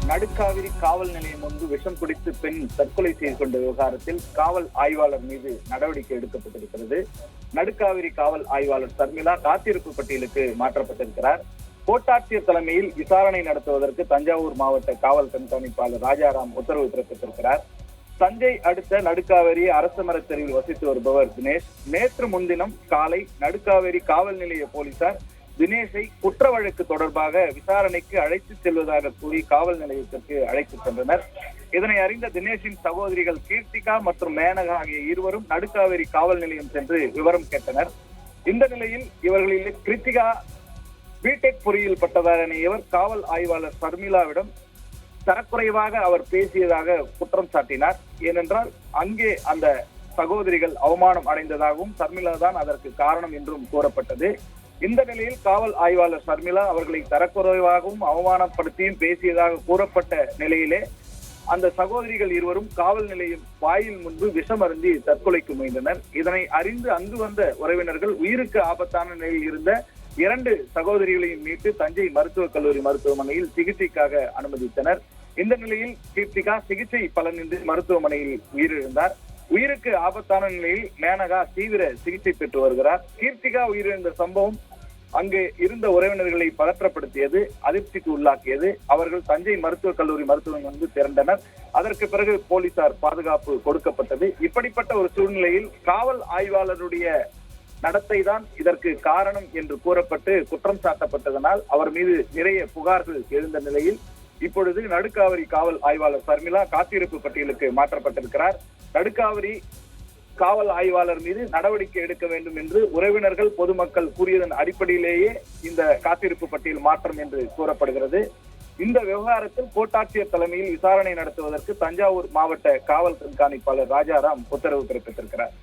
நடுக்காவிரி காவல் நிலையம் முன்பு விஷம் குடித்து பெண் தற்கொலை செய்து கொண்ட விவகாரத்தில் காவல் ஆய்வாளர் மீது நடவடிக்கை எடுக்கப்பட்டிருக்கிறது. நடுக்காவிரி காவல் ஆய்வாளர் சர்மிளா காத்திருப்பு பட்டியலுக்கு மாற்றப்பட்டிருக்கிறார். கோட்டாட்சியர் தலைமையில் விசாரணை நடத்துவதற்கு தஞ்சாவூர் மாவட்ட காவல் கண்காணிப்பாளர் ராஜாராம் உத்தரவு பிறப்பித்திருக்கிறார். தஞ்சை அடுத்த நடுக்காவேரி அரசமர தெருவில் வசித்து வருபவர் தினேஷ். நேற்று முன்தினம் காலை நடுக்காவேரி காவல் நிலைய போலீசார் தினேஷை குற்ற வழக்கு தொடர்பாக விசாரணைக்கு அழைத்து செல்வதாக கூறி காவல் நிலையத்திற்கு அழைத்து சென்றனர். இதனை அறிந்த தினேஷின் சகோதரிகள் கீர்த்திகா மற்றும் மேனகா ஆகிய இருவரும் நடுக்காவேரி காவல் நிலையம் சென்று விவரம் கேட்டனர். இந்த நிலையில் இவர்களில் கிருத்திகா பிடெக் பொறியியல் பட்டதாரியவர் காவல் ஆய்வாளர் சர்மிளாவிடம் தரக்குறைவாக அவர் பேசியதாக குற்றம் சாட்டினார். ஏனென்றால் அங்கே அந்த சகோதரிகள் அவமானம் அடைந்ததாகவும் சர்மிளா தான் அதற்கு காரணம் என்றும் கூறப்பட்டது. இந்த நிலையில் காவல் ஆய்வாளர் சர்மிளா அவர்களை தரக்குறைவாகவும் அவமானப்படுத்தியும் பேசியதாக கூறப்பட்ட நிலையிலே அந்த சகோதரிகள் இருவரும் காவல் நிலையம் வாயில் முன்பு விஷம் அருந்தி தற்கொலைக்கு முயன்றனர். இதனை அறிந்து அங்கு வந்த உறவினர்கள் உயிருக்கு ஆபத்தான நிலையில் இருந்த 2 சகோதரிகளையும் மீட்டு தஞ்சை மருத்துவக் கல்லூரி மருத்துவமனையில் சிகிச்சைக்காக அனுமதித்தனர். இந்த நிலையில் கீர்த்திகா சிகிச்சை பலனின்றி மருத்துவமனையில் உயிரிழந்தார். உயிருக்கு ஆபத்தான நிலையில் மேனகா தீவிர சிகிச்சை பெற்று வருகிறார். கீர்த்திகா உயிரிழந்த சம்பவம் அங்கு இருந்த உறவினர்களை பதற்றப்படுத்தியது, அதிர்ச்சிக்கு உள்ளாக்கியது. அவர்கள் தஞ்சை மருத்துவக் கல்லூரி மருத்துவமனை வந்து திரண்டனர். அதற்கு பிறகு போலீசார் பாதுகாப்பு கொடுக்கப்பட்டது. இப்படிப்பட்ட ஒரு சூழ்நிலையில் காவல் ஆய்வாளருடைய நடத்தை தான் இதற்கு காரணம் என்று கூறப்பட்டு குற்றம் சாட்டப்பட்டதனால் அவர் மீது நிறைய புகார்கள் எழுந்த நிலையில் இப்பொழுது நடுக்காவிரி காவல் ஆய்வாளர் சர்மிளா காத்திருப்பு பட்டியலுக்கு மாற்றப்பட்டிருக்கிறார். நடுக்காவிரி காவல் ஆய்வாளர் மீது நடவடிக்கை எடுக்க வேண்டும் என்று உறவினர்கள் பொதுமக்கள் கூறியதன் அடிப்படையிலேயே இந்த காத்திருப்பு பட்டியல் மாற்றம் என்று கூறப்படுகிறது. இந்த விவகாரத்தில் கோட்டாட்சியர் தலைமையில் விசாரணை நடத்துவதற்கு தஞ்சாவூர் மாவட்ட காவல் கண்காணிப்பாளர் ராஜாராம் உத்தரவு பிறப்பித்திருக்கிறார்.